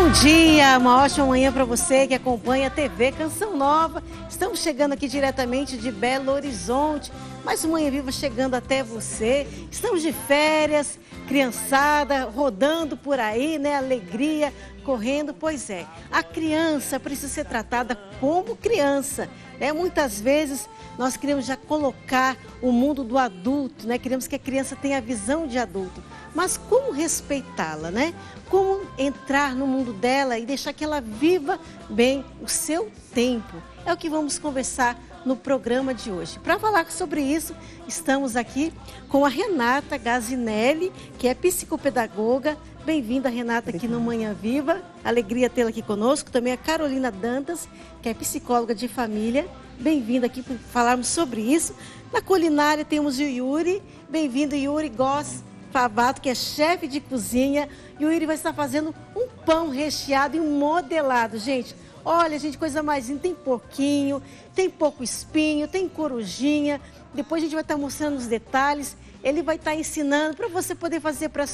Bom dia, uma ótima manhã para você que acompanha a TV Canção Nova. Estamos chegando aqui diretamente de Belo Horizonte, mais uma Manhã Viva chegando até você. Estamos de férias, criançada rodando por aí, né? Alegria, correndo. Pois é, a criança precisa ser tratada como criança, né? Muitas vezes nós queremos já colocar o mundo do adulto, né? Queremos que a criança tenha a visão de adulto. Mas como respeitá-la, né? Como entrar no mundo dela e deixar que ela viva bem o seu tempo? É o que vamos conversar no programa de hoje. Para falar sobre isso, estamos aqui com a Renata Gazinelli, que é psicopedagoga. Bem-vinda, Renata, aqui no Manhã Viva. Alegria tê-la aqui conosco. Também a Carolina Dantas, que é psicóloga de família. Bem-vinda aqui para falarmos sobre isso. Na culinária temos o Yuri. Bem-vindo, Yuri Goss Favato, que é chefe de cozinha. E o Yuri vai estar fazendo um pão recheado e um modelado. Gente, olha, gente, coisa mais linda. Tem porquinho, tem pouco espinho, tem corujinha. Depois a gente vai estar mostrando os detalhes. Ele vai estar ensinando para você poder fazer para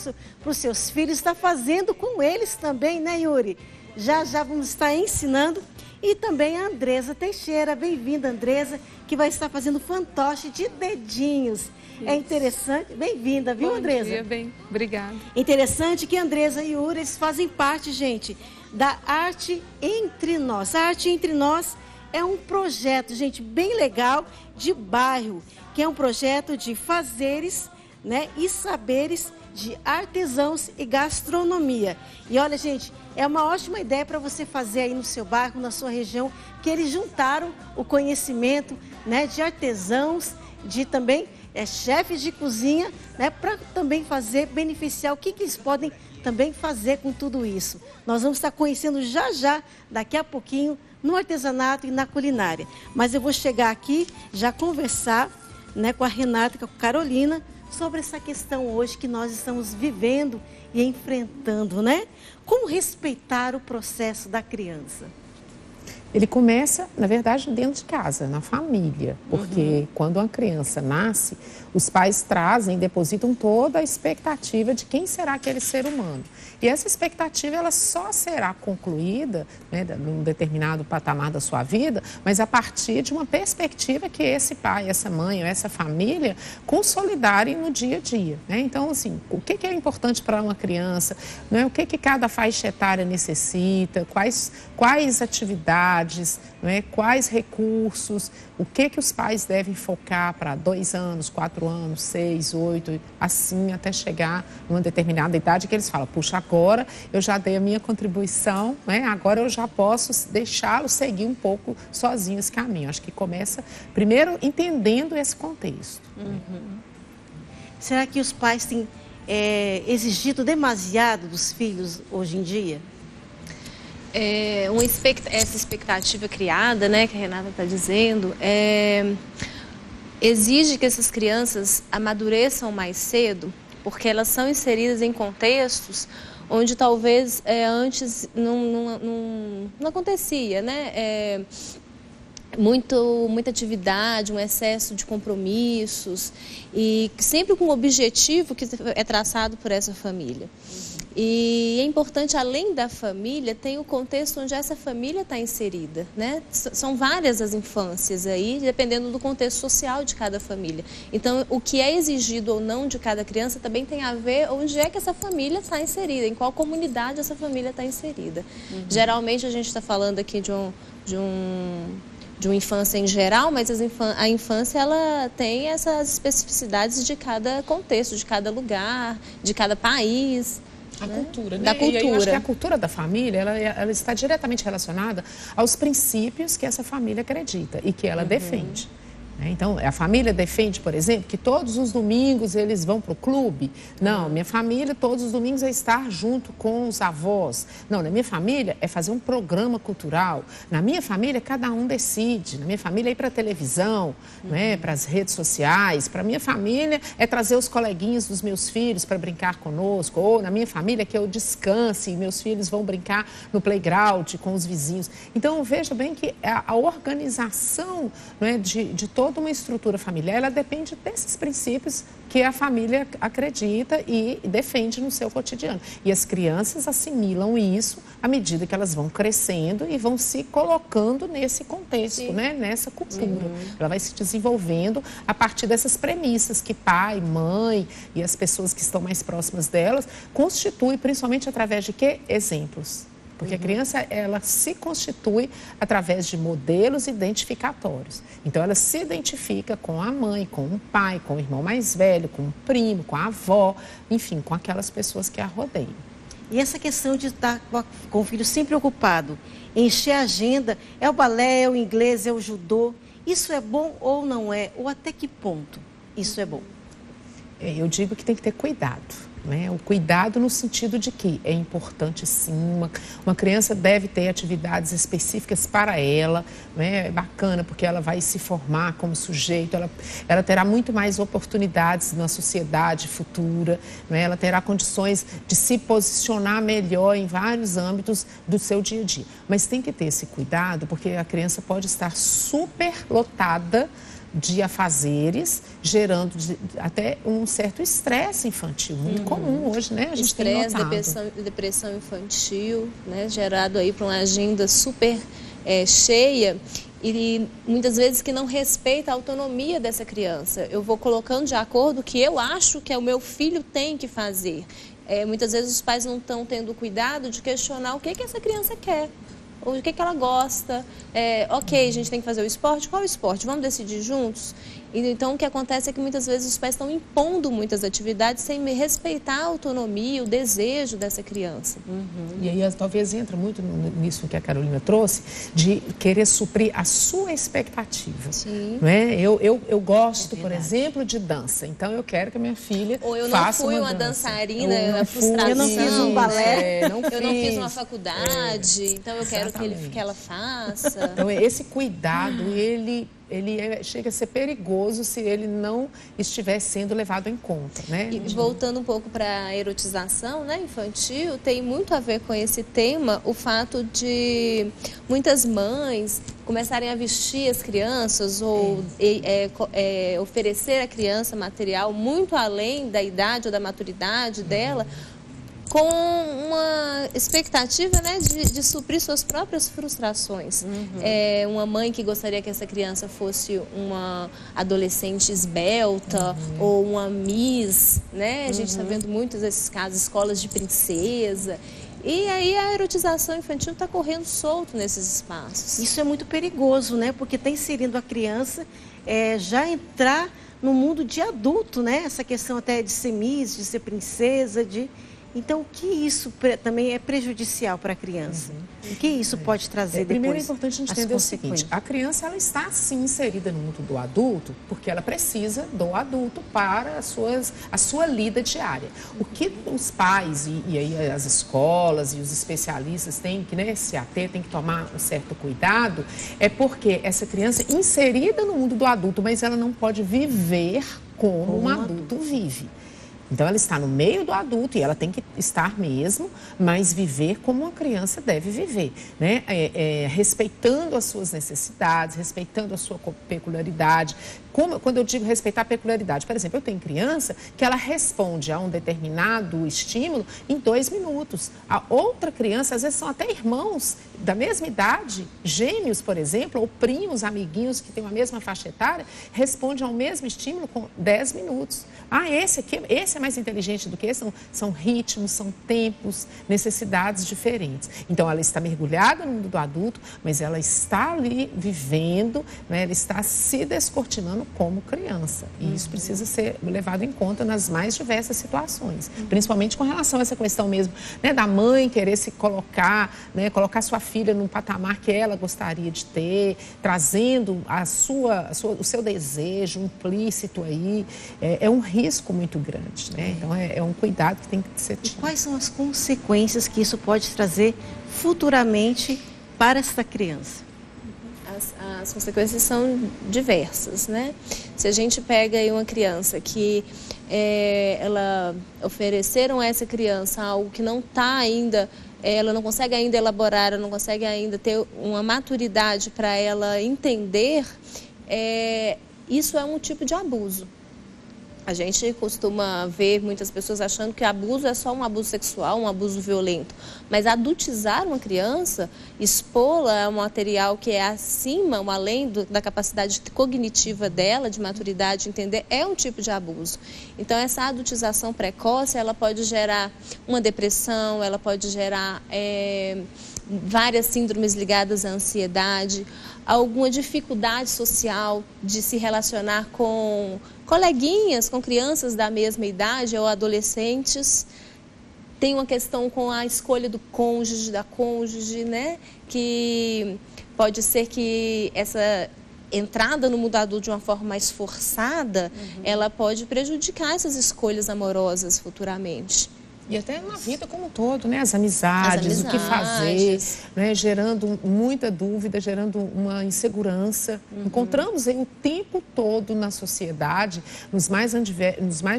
os seus filhos. Está fazendo com eles também, né, Yuri? Já vamos estar ensinando. E também a Andresa Teixeira. Bem-vinda, Andresa, que vai estar fazendo fantoche de dedinhos. Isso. É interessante. Bem-vinda, viu, Andresa? Bom dia, bem. Obrigada. Interessante que a Andresa e o Yuri, eles fazem parte, gente, da Arte Entre Nós. A Arte Entre Nós é um projeto, gente, bem legal de bairro, que é um projeto de fazeres, né, e saberes de artesãos e gastronomia. E olha, gente, é uma ótima ideia para você fazer aí no seu bairro, na sua região, que eles juntaram o conhecimento, né, de artesãos, de também chefes de cozinha, né, para também fazer, beneficiar o que eles podem também fazer com tudo isso. Nós vamos estar conhecendo já, daqui a pouquinho, no artesanato e na culinária. Mas eu vou chegar aqui, já conversar, né, com a Renata e com a Carolina, sobre essa questão hoje que nós estamos vivendo e enfrentando, né? Como respeitar o processo da criança? Ele começa, na verdade, dentro de casa, na família, porque quando uma criança nasce, os pais trazem, depositam toda a expectativa de quem será aquele ser humano. E essa expectativa, ela só será concluída, né, num determinado patamar da sua vida, mas a partir de uma perspectiva que esse pai, essa mãe ou essa família consolidarem no dia a dia, né? Então, assim, o que é importante para uma criança, né? O que cada faixa etária necessita, quais atividades, né? Quais recursos, o que os pais devem focar para 2 anos, 4 anos, 6, 8, assim até chegar numa determinada idade que eles falam, puxa, agora eu já dei a minha contribuição, né? Agora eu já posso deixá-lo seguir um pouco sozinho esse caminho. Acho que começa primeiro entendendo esse contexto. Será que os pais têm exigido demasiado dos filhos hoje em dia? Essa expectativa criada, né, que a Renata está dizendo, exige que essas crianças amadureçam mais cedo, porque elas são inseridas em contextos onde talvez antes não acontecia, né? Muita atividade, um excesso de compromissos e sempre com o objetivo que é traçado por essa família. E é importante, além da família, tem o contexto onde essa família está inserida, né? São várias as infâncias aí, dependendo do contexto social de cada família. Então, o que é exigido ou não de cada criança também tem a ver onde é que essa família está inserida, em qual comunidade essa família está inserida. Geralmente, a gente está falando aqui de uma infância em geral, mas a infância ela tem essas especificidades de cada contexto, de cada lugar, de cada país. A cultura, né? Da cultura. E eu acho que a cultura da família, ela está diretamente relacionada aos princípios que essa família acredita e que ela defende. Então, a família defende, por exemplo, que todos os domingos eles vão para o clube. Não, minha família, todos os domingos é estar junto com os avós. Não, na minha família é fazer um programa cultural. Na minha família, cada um decide. Na minha família é ir para a televisão, né, para as redes sociais. Para a minha família é trazer os coleguinhas dos meus filhos para brincar conosco. Ou na minha família é que eu descanse e meus filhos vão brincar no playground com os vizinhos. Então, veja bem que a organização, né, de todo toda uma estrutura familiar, ela depende desses princípios que a família acredita e defende no seu cotidiano. E as crianças assimilam isso à medida que elas vão crescendo e vão se colocando nesse contexto, né? Nessa cultura. Ela vai se desenvolvendo a partir dessas premissas que pai, mãe e as pessoas que estão mais próximas delas constituem, principalmente através de quê? Exemplos. Porque a criança, ela se constitui através de modelos identificatórios. Então, ela se identifica com a mãe, com o pai, com o irmão mais velho, com o primo, com a avó, enfim, com aquelas pessoas que a rodeiam. E essa questão de estar com o filho sempre ocupado, encher a agenda, é o balé, é o inglês, é o judô. Isso é bom ou não é? Ou até que ponto isso é bom? Eu digo que tem que ter cuidado. Né? O cuidado no sentido de que é importante sim, uma criança deve ter atividades específicas para ela, né? É bacana porque ela vai se formar como sujeito, ela terá muito mais oportunidades na sociedade futura, né? Ela terá condições de se posicionar melhor em vários âmbitos do seu dia a dia. Mas tem que ter esse cuidado porque a criança pode estar superlotada de afazeres, gerando até um certo estresse infantil, muito comum hoje, né? A gente tem notado. Depressão infantil, né? Gerado aí por uma agenda super cheia e muitas vezes que não respeita a autonomia dessa criança. Eu vou colocando de acordo o que eu acho que o meu filho tem que fazer. Muitas vezes os pais não estão tendo cuidado de questionar o que essa criança quer. O que ela gosta, ok, a gente tem que fazer o esporte, qual é o esporte? Vamos decidir juntos? Então, o que acontece é que muitas vezes os pais estão impondo muitas atividades sem respeitar a autonomia, o desejo dessa criança. E aí, talvez entra muito nisso que a Carolina trouxe, de querer suprir a sua expectativa. Sim. Não é? Eu gosto, por exemplo, de dança, então eu quero que a minha filha faça uma dança. Ou eu não fui uma dançarina, a frustração. Eu não fiz um balé. Eu não fiz uma faculdade, então eu quero que ela faça. Então, esse cuidado, ele chega a ser perigoso se ele não estiver sendo levado em conta, né? E voltando um pouco para a erotização, né, infantil, tem muito a ver com esse tema o fato de muitas mães começarem a vestir as crianças ou oferecer à criança material muito além da idade ou da maturidade dela, com uma expectativa, né, de suprir suas próprias frustrações. Uma mãe que gostaria que essa criança fosse uma adolescente esbelta ou uma Miss, né? A gente está vendo muitos desses casos, escolas de princesa. E aí a erotização infantil está correndo solto nesses espaços. Isso é muito perigoso, né? Porque está inserindo a criança já entrar no mundo de adulto, né? Essa questão até de ser Miss, de ser princesa, Então, o que isso também é prejudicial para a criança? O que isso pode trazer depois? Primeiro é importante a gente entender o seguinte, a criança ela está sim inserida no mundo do adulto porque ela precisa do adulto para a sua lida diária. O que os pais e aí as escolas e os especialistas têm que se ater, têm que tomar um certo cuidado, é porque essa criança inserida no mundo do adulto, mas ela não pode viver como um adulto vive. Então, ela está no meio do adulto e ela tem que estar mesmo, mas viver como uma criança deve viver, né? Respeitando as suas necessidades, respeitando a sua peculiaridade. Quando eu digo respeitar a peculiaridade, por exemplo, eu tenho criança que ela responde a um determinado estímulo em 2 minutos. A outra criança, às vezes são até irmãos da mesma idade, gêmeos, por exemplo, ou primos, amiguinhos que têm a mesma faixa etária, respondem ao mesmo estímulo com 10 minutos. Esse é mais inteligente do que esse. São ritmos, são tempos, necessidades diferentes. Então, ela está mergulhada no mundo do adulto, mas ela está ali vivendo, né? Ela está se descortinando como criança. E isso precisa ser levado em conta nas mais diversas situações. Principalmente com relação a essa questão mesmo, né, da mãe querer se colocar, né, colocar sua filha num patamar que ela gostaria de ter, trazendo o seu desejo implícito aí. É um risco muito grande, né? Então, é um cuidado que tem que ser tido. E quais são as consequências que isso pode trazer futuramente para essa criança? As consequências são diversas, né? Se a gente pega aí uma criança que ela ofereceram a essa criança algo que não está ainda, ela não consegue ainda elaborar, ela não consegue ainda ter uma maturidade para ela entender, isso é um tipo de abuso. A gente costuma ver muitas pessoas achando que abuso é só um abuso sexual, um abuso violento. Mas adultizar uma criança, expô-la a um material que é acima, um além da capacidade cognitiva dela, de maturidade, de entender, é um tipo de abuso. Então, essa adultização precoce, ela pode gerar uma depressão, ela pode gerar várias síndromes ligadas à ansiedade, alguma dificuldade social de se relacionar com coleguinhas, com crianças da mesma idade ou adolescentes. Tem uma questão com a escolha do cônjuge, da cônjuge, né? Que pode ser que essa entrada no mundo adulto de uma forma mais forçada, ela pode prejudicar essas escolhas amorosas futuramente. E até na vida como um todo, né? As amizades, o que fazer, né? Gerando muita dúvida, gerando uma insegurança. Encontramos aí o tempo todo na sociedade, nos mais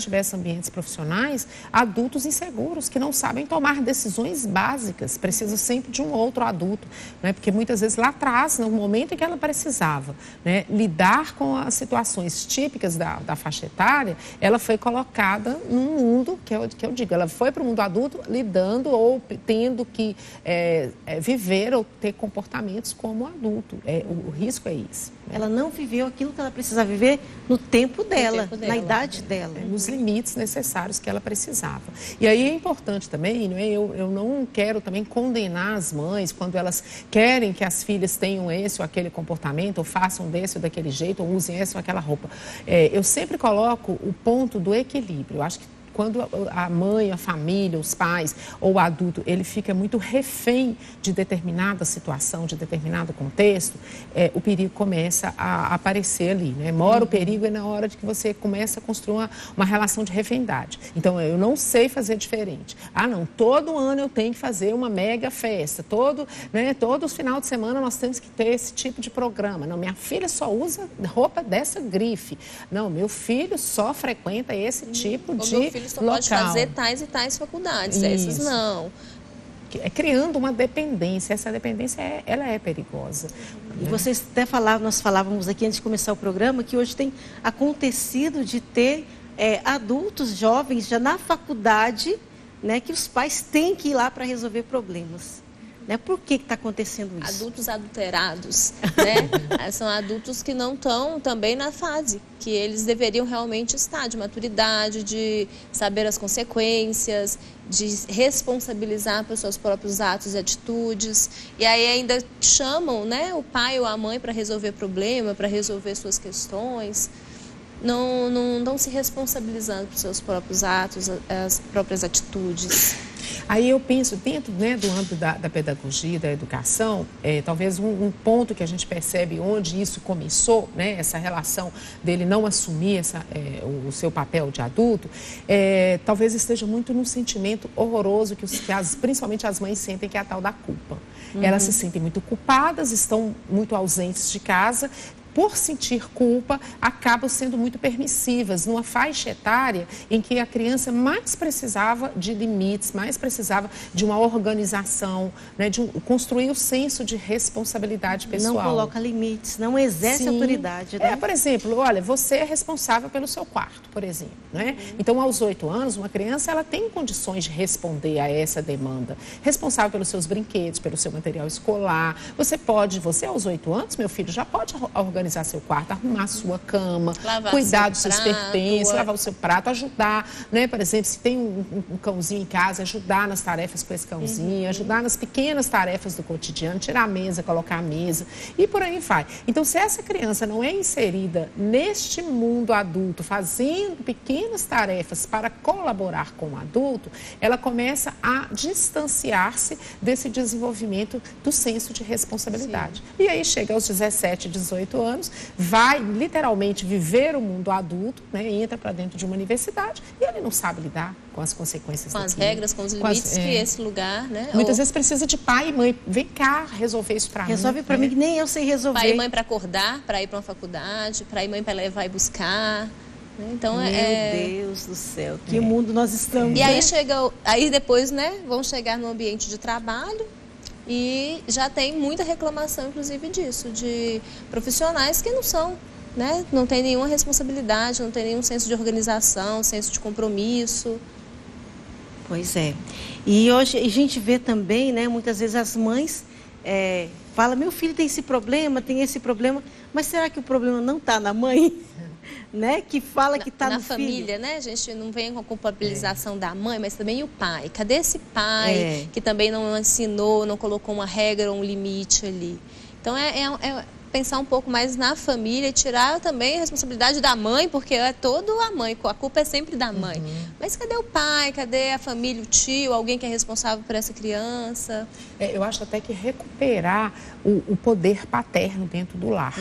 diversos ambientes profissionais, adultos inseguros que não sabem tomar decisões básicas, precisam sempre de um outro adulto, né? Porque muitas vezes lá atrás, no momento em que ela precisava, né, lidar com as situações típicas da faixa etária, ela foi colocada num mundo, que eu digo, ela foi para o mundo adulto lidando ou tendo que viver ou ter comportamentos como adulto. O risco é isso. Ela não viveu aquilo que ela precisa viver no tempo dela, na idade dela. Nos limites necessários que ela precisava. E aí é importante também, não é? Eu não quero também condenar as mães quando elas querem que as filhas tenham esse ou aquele comportamento, ou façam desse ou daquele jeito, ou usem essa ou aquela roupa. Eu sempre coloco o ponto do equilíbrio. Eu acho que quando a mãe, a família, os pais ou o adulto, ele fica muito refém de determinada situação, de determinado contexto, o perigo começa a aparecer ali, né? Mora o perigo é na hora de que você começa a construir uma relação de refendade. Então, eu não sei fazer diferente. Ah, não, todo ano eu tenho que fazer uma mega festa, todos os finais de semana nós temos que ter esse tipo de programa. Não, minha filha só usa roupa dessa grife. Não, meu filho só frequenta esse tipo de só pode fazer tais e tais faculdades, essas não. Criando uma dependência, essa dependência ela é perigosa. E vocês até nós falávamos aqui antes de começar o programa, que hoje tem acontecido de ter adultos jovens já na faculdade, né, que os pais têm que ir lá para resolver problemas. Né? Por que está acontecendo isso? Adultos adulterados, né? São adultos que não estão também na fase que eles deveriam realmente estar, de maturidade, de saber as consequências, de responsabilizar pelos seus próprios atos e atitudes. E aí ainda chamam, né, o pai ou a mãe para resolver problema, para resolver suas questões. Não estão se responsabilizando por seus próprios atos, as próprias atitudes. Aí eu penso, dentro, né, do âmbito da pedagogia, da educação, talvez um ponto que a gente percebe onde isso começou, né, essa relação dele não assumir o seu papel de adulto, talvez esteja muito num sentimento horroroso que principalmente as mães sentem, que é a tal da culpa. Elas se sentem muito culpadas, estão muito ausentes de casa, por sentir culpa, acabam sendo muito permissivas numa faixa etária em que a criança mais precisava de limites, mais precisava de uma organização, né, de construir o senso de responsabilidade pessoal. Não coloca limites, não exerce autoridade. Né? Por exemplo, olha, você é responsável pelo seu quarto, por exemplo. Né? Então, aos 8 anos, uma criança ela tem condições de responder a essa demanda. Responsável pelos seus brinquedos, pelo seu material escolar. Você aos 8 anos, meu filho, já pode organizar seu quarto, arrumar a sua cama, cuidar dos seus pertences, lavar o seu prato, ajudar, né? Por exemplo, se tem um cãozinho em casa, ajudar nas tarefas com esse cãozinho, ajudar nas pequenas tarefas do cotidiano, tirar a mesa, colocar a mesa e por aí vai. Então, se essa criança não é inserida neste mundo adulto, fazendo pequenas tarefas para colaborar com o adulto, ela começa a distanciar-se desse desenvolvimento do senso de responsabilidade. Sim. E aí chega aos 17, 18 anos, vai literalmente viver o mundo adulto, né, entra para dentro de uma universidade e ele não sabe lidar com as consequências com as regras, com os limites que esse lugar, né? Muitas vezes precisa de pai e mãe, vem cá resolver isso para mim. Resolve para mim que nem eu sei resolver. Pai e mãe para acordar, para ir para uma faculdade, pai e mãe para levar e buscar. Então, meu Deus do céu, que mundo nós estamos. E aí aí depois, né, vão chegar no ambiente de trabalho. E já tem muita reclamação, inclusive, disso, de profissionais que não são né? Não tem nenhuma responsabilidade, não tem nenhum senso de organização, senso de compromisso. Pois é. E hoje a gente vê também, né, muitas vezes as mães falam, meu filho tem esse problema, mas será que o problema não está na mãe? Né? Que fala que está no filho. Na família, né? A gente não vem com a culpabilização da mãe, mas também o pai. Cadê esse pai que também não ensinou, não colocou uma regra ou um limite ali? Então, é pensar um pouco mais na família e tirar também a responsabilidade da mãe, porque é toda a mãe, a culpa é sempre da mãe. Mas cadê o pai, cadê a família, o tio, alguém que é responsável por essa criança? Eu acho até que recuperar o poder paterno dentro do lar.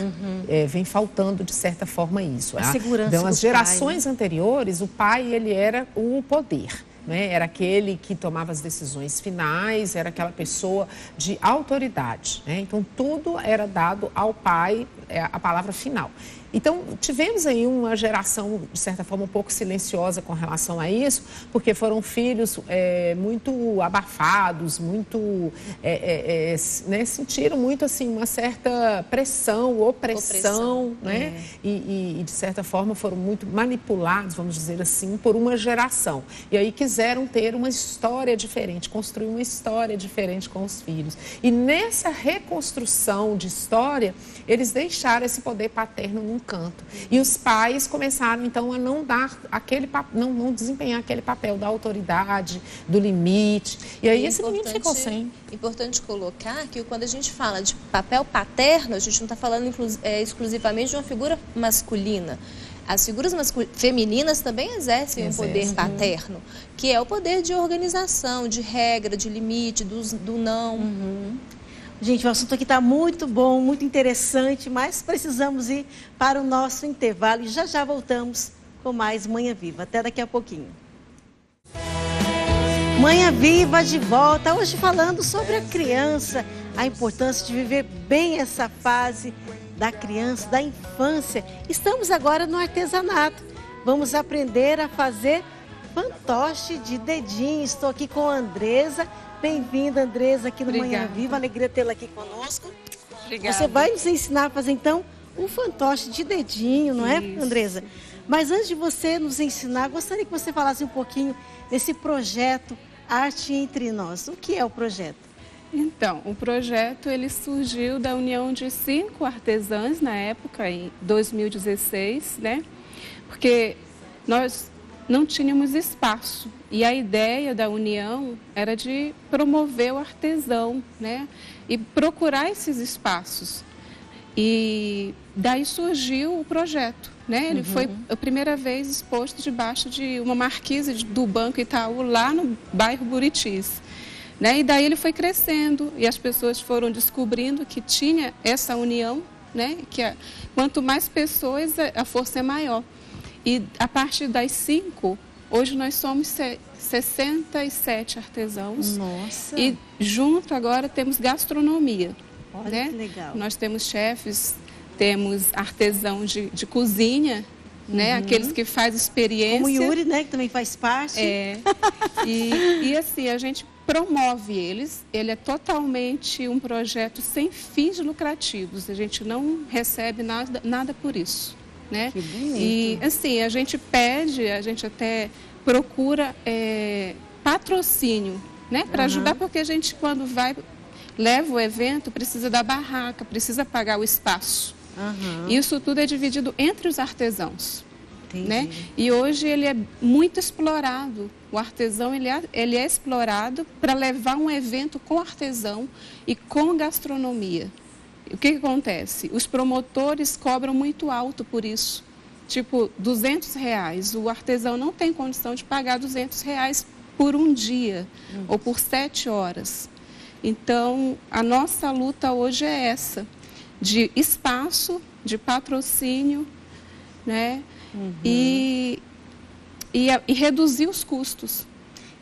Vem faltando, de certa forma, isso. A segurança Então, as do gerações pai, né? anteriores, o pai, ele era o poder. Né? Era aquele que tomava as decisões finais, era aquela pessoa de autoridade. Né? Então, tudo era dado ao pai, a palavra final. Então, tivemos aí uma geração, de certa forma, um pouco silenciosa com relação a isso, porque foram filhos muito abafados, muito, né, sentiram muito, assim, uma certa pressão, opressão. Né? E, de certa forma, foram muito manipulados, vamos dizer assim, por uma geração. E aí quiseram ter uma história diferente, construir uma história diferente com os filhos. E nessa reconstrução de história, eles deixaram esse poder paterno num canto. E os pais começaram, então, a não dar não desempenhar aquele papel da autoridade, do limite. E aí esse menino ficou sem. Importante colocar que quando a gente fala de papel paterno, a gente não está falando exclusivamente de uma figura masculina. As figuras femininas também exercem um poder paterno, que é o poder de organização, de regra, de limite, do não. Gente, o assunto aqui está muito bom, muito interessante, mas precisamos ir para o nosso intervalo e já voltamos com mais Manhã Viva. Até daqui a pouquinho. Manhã Viva de volta, hoje falando sobre a criança, a importância de viver bem essa fase da criança, da infância. Estamos agora no artesanato. Vamos aprender a fazer fantoche de dedinho. Estou aqui com a Andresa. Bem-vinda, Andresa, aqui no Manhã Viva. Alegria tê-la aqui conosco. Obrigada. Você vai nos ensinar a fazer, então, um fantoche de dedinho, não é, Andresa? Mas antes de você nos ensinar, gostaria que você falasse um pouquinho desse projeto Arte Entre Nós. O que é o projeto? Então, o projeto ele surgiu da união de 5 artesãs na época, em 2016, né? Porque nós não tínhamos espaço e a ideia da união era de promover o artesão, né? E procurar esses espaços. E daí surgiu o projeto, né? Ele foi a primeira vez exposto debaixo de uma marquise do Banco Itaú, lá no bairro Buritis. Né? E daí ele foi crescendo e as pessoas foram descobrindo que tinha essa união, né? Que quanto mais pessoas, a força é maior. E a partir das 5, hoje nós somos 67 artesãos. Nossa! E junto agora temos gastronomia. Olha, né? Que legal. Nós temos chefes, temos artesão de cozinha, né? Aqueles que fazem experiência. Como o Yuri, né? Que também faz parte. E assim, a gente promove eles. Ele é totalmente um projeto sem fins lucrativos. A gente não recebe nada por isso, né? Que bonito. E assim, a gente pede, a gente até procura patrocínio, né? Para ajudar, porque a gente, quando leva o evento, precisa da barraca, precisa pagar o espaço. Isso tudo é dividido entre os artesãos. Né? E hoje ele é muito explorado. O artesão ele é explorado para levar um evento com artesão e com gastronomia. O que acontece? Os promotores cobram muito alto por isso. Tipo, R$200. O artesão não tem condição de pagar R$200 por um dia ou por 7 horas. Então, a nossa luta hoje é essa, de espaço, de patrocínio, né? E reduzir os custos.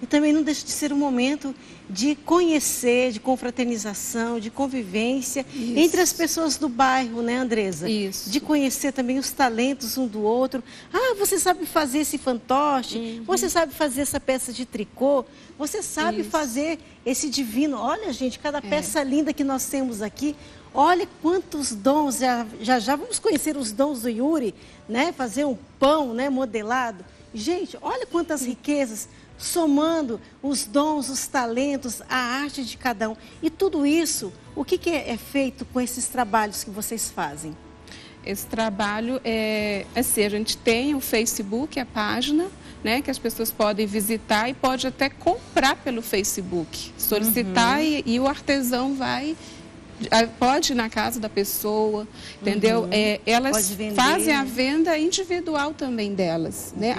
E também não deixa de ser um momento de conhecer, de confraternização, de convivência entre as pessoas do bairro, né, Andresa? Isso. De conhecer também os talentos um do outro. Ah, você sabe fazer esse fantoche? Você sabe fazer essa peça de tricô? Você sabe fazer esse divino? Olha, gente, cada peça linda que nós temos aqui. Olha quantos dons, já vamos conhecer os dons do Yuri, né? Fazer um pão, né, modelado. Gente, olha quantas riquezas, somando os dons, os talentos, a arte de cada um. E tudo isso, o que é feito com esses trabalhos que vocês fazem? Esse trabalho é assim, a gente tem o Facebook, a página, né, que as pessoas podem visitar e pode até comprar pelo Facebook, solicitar e o artesão pode ir na casa da pessoa, entendeu? Elas fazem a venda individual também delas, né?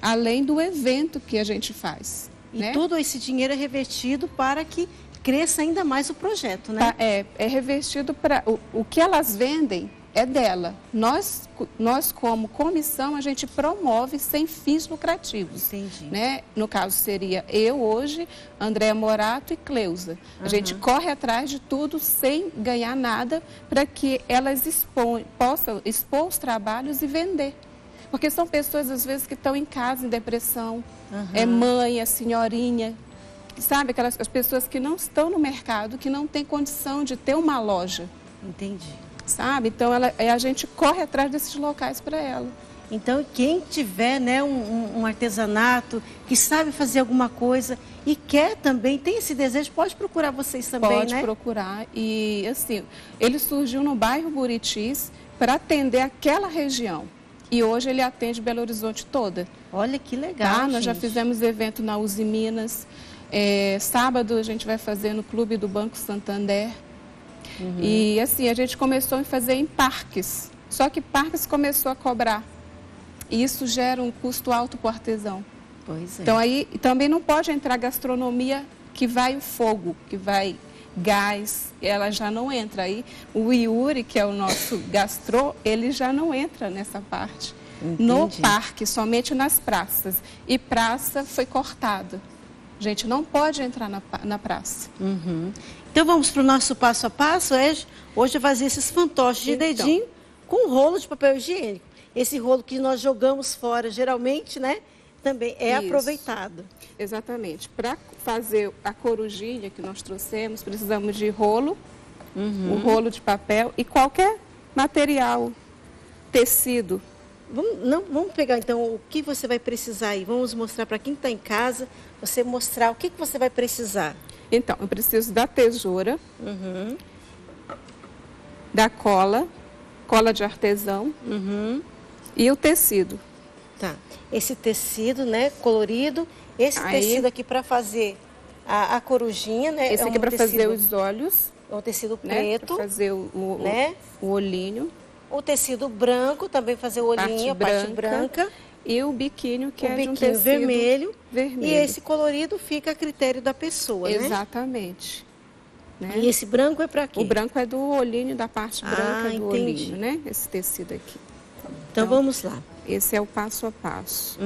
Além do evento que a gente faz. E né? todo esse dinheiro é revertido para que cresça ainda mais o projeto, né? É revestido para... O que elas vendem é dela. Nós, como comissão, a gente promove sem fins lucrativos. Entendi. Né? No caso, seria eu hoje, Andréa Morato e Cleusa. A gente corre atrás de tudo sem ganhar nada para que elas possam expor os trabalhos e vender. Porque são pessoas, às vezes, que estão em casa, em depressão. É mãe, é senhorinha. Sabe, as pessoas que não estão no mercado, que não têm condição de ter uma loja. Entendi. Sabe? Então, a gente corre atrás desses locais para ela. Então, quem tiver, né, um artesanato, que sabe fazer alguma coisa e quer também, tem esse desejo, pode procurar vocês também, né? Pode procurar. E, assim, ele surgiu no bairro Buritis para atender aquela região. E hoje ele atende Belo Horizonte toda. Olha que legal, Nós gente. já fizemos evento na Uzi Minas. Sábado a gente vai fazer no Clube do Banco Santander. E assim, a gente começou a fazer em parques. Só que parques começou a cobrar. E isso gera um custo alto para o artesão. Pois é. Então aí também não pode entrar gastronomia que vai o fogo, que vai gás, ela já não entra. Aí o Yuri, que é o nosso gastrô, ele já não entra nessa parte. Entendi. No parque, somente nas praças. E praça foi cortada. Gente, não pode entrar na praça. Então vamos para o nosso passo a passo. Hoje eu vou fazer esses fantoches de dedinho com rolo de papel higiênico. Esse rolo que nós jogamos fora, geralmente, né? Também é aproveitado. Exatamente. Para fazer a corujinha que nós trouxemos, precisamos de rolo, o rolo de papel e qualquer material, tecido. Vamos pegar então o que você vai precisar aí. Vamos mostrar para quem está em casa, você mostrar o que você vai precisar. Então, eu preciso da tesoura, da cola de artesão e o tecido. Tá. Esse tecido, né, colorido, esse tecido aqui para fazer a corujinha, né? Esse aqui para fazer os olhos. É um tecido né, preto. Para fazer né? o olhinho. O tecido branco, também fazer o olhinho, a parte branca. E o biquíni, que é de um tecido vermelho. vermelho. E esse colorido fica a critério da pessoa, né? Exatamente. Né? E esse branco é para quê? O branco é do olhinho, da parte branca do entendi. olhinho, né? Esse tecido aqui. Então vamos lá. Esse é o passo a passo.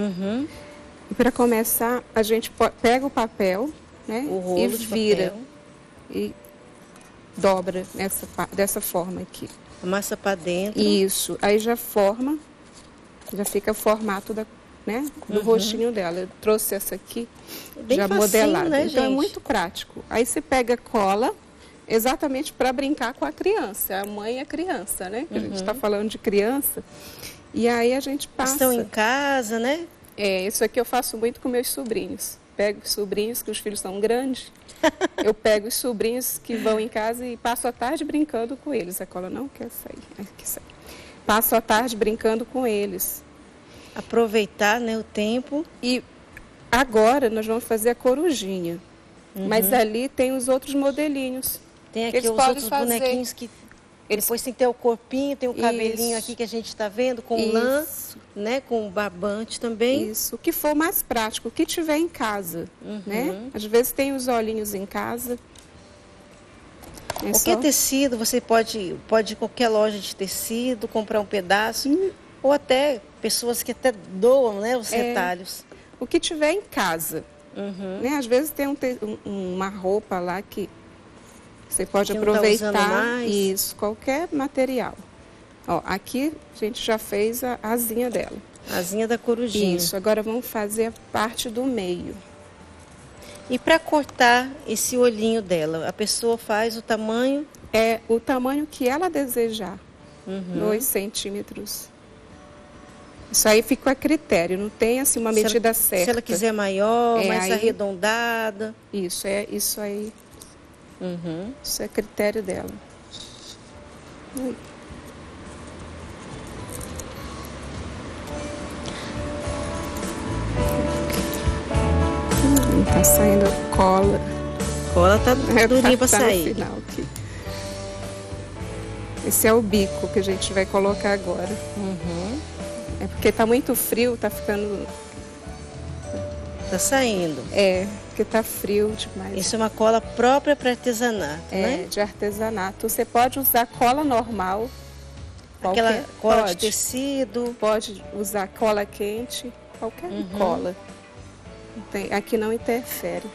E para começar, a gente pega o papel, né? O rolo e de vira. papel. E dobra dessa forma aqui. Amassa para dentro. Isso. Aí já forma, já fica o formato do rostinho dela. Eu trouxe essa aqui, Bem já facinho, modelada. né, então gente? é muito prático. Aí você pega cola, exatamente para brincar com a criança. A mãe é criança, né? A gente está falando de criança. E aí a gente passa. Estão em casa, né? Isso aqui eu faço muito com meus sobrinhos. Pego os sobrinhos, que os filhos são grandes. Eu pego os sobrinhos que vão em casa e passo a tarde brincando com eles. A cola não quer sair. Aqui sai. Passo a tarde brincando com eles. Aproveitar, né, o tempo. E agora nós vamos fazer a corujinha. Mas ali tem os outros modelinhos. Tem aqui eles os podem outros fazer. bonequinhos que... Depois tem que ter o corpinho, tem o cabelinho aqui que a gente está vendo, com lã, né, com barbante também. Isso, o que for mais prático, o que tiver em casa, né? Às vezes tem os olhinhos em casa. Qualquer tecido, você pode ir em qualquer loja de tecido, comprar um pedaço, ou até pessoas que até doam, né, os retalhos. O que tiver em casa, Né? Às vezes tem uma roupa lá que você pode que aproveitar, não tá usando mais. isso, qualquer material. Ó, aqui a gente já fez a asinha dela. A asinha da corujinha. Isso, agora vamos fazer a parte do meio. E para cortar esse olhinho dela, a pessoa faz o tamanho? É o tamanho que ela desejar, 2 centímetros. Isso aí fica a critério, não tem assim uma medida certa. Se ela quiser maior, mais aí, arredondada. Isso aí. Isso é critério dela. Tá saindo cola. Cola tá durinha para tá sair. No final aqui. Esse é o bico que a gente vai colocar agora. É porque tá muito frio, tá ficando... Tá saindo. É, porque tá frio demais. Isso é uma cola própria para artesanato, né? De artesanato. Você pode usar cola normal. Aquela cola pode. de tecido. Pode usar cola quente, qualquer cola. Aqui não interfere.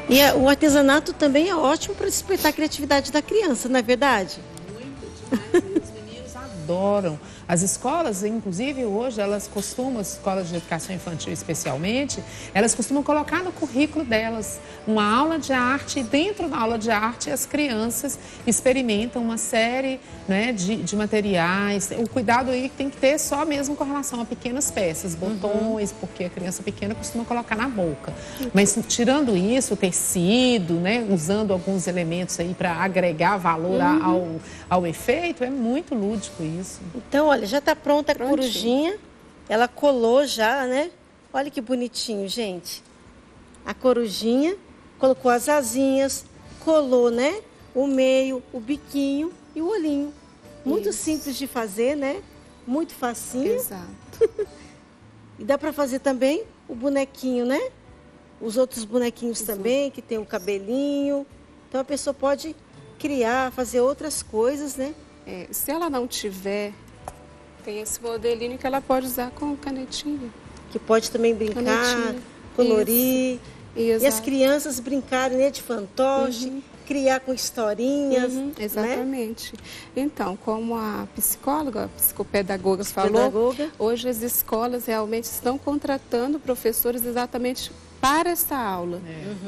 E o artesanato também é ótimo para despertar a criatividade da criança, não é verdade? Muito, os meninos adoram. As escolas, inclusive hoje, elas costumam, as escolas de educação infantil especialmente, elas costumam colocar no currículo delas uma aula de arte, e dentro da aula de arte as crianças experimentam uma série, né, de materiais. O cuidado aí tem que ter só mesmo com relação a pequenas peças, botões, porque a criança pequena costuma colocar na boca. Mas tirando isso, o tecido, né, usando alguns elementos aí para agregar valor ao efeito, é muito lúdico isso. Então, olha, já está pronta a corujinha. Ela colou já, né? Olha que bonitinho, gente. A corujinha, colocou as asinhas, colou, né? O meio, o biquinho e o olhinho. Muito simples de fazer, né? Muito facinho. Exato. E dá para fazer também o bonequinho, né? Os outros bonequinhos também, que tem o cabelinho. Então, a pessoa pode criar, fazer outras coisas, né? Se ela não tiver, tem esse modelinho que ela pode usar com canetinha. Que pode também brincar, colorir. Isso. E as crianças brincarem, né, de fantoche, criar com historinhas. Exatamente. Né? Então, como a psicóloga, a psicopedagoga falou, hoje as escolas realmente estão contratando professores exatamente para essa aula.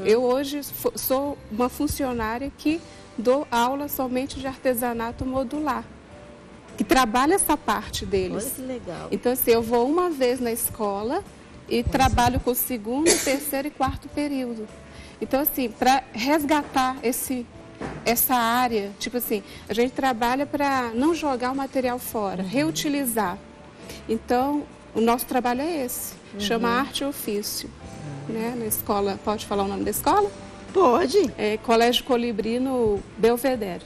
Eu hoje sou uma funcionária que dou aula somente de artesanato modular, que trabalha essa parte deles. Olha que legal. Então, assim, eu vou uma vez na escola e trabalho com o segundo, terceiro e quarto período. Então, assim, para resgatar essa área, tipo assim, a gente trabalha para não jogar o material fora, reutilizar. Então, o nosso trabalho é esse, chama Arte e Ofício. Né? Na escola, pode falar o nome da escola? Pode. É Colégio Colibri no Belvedere.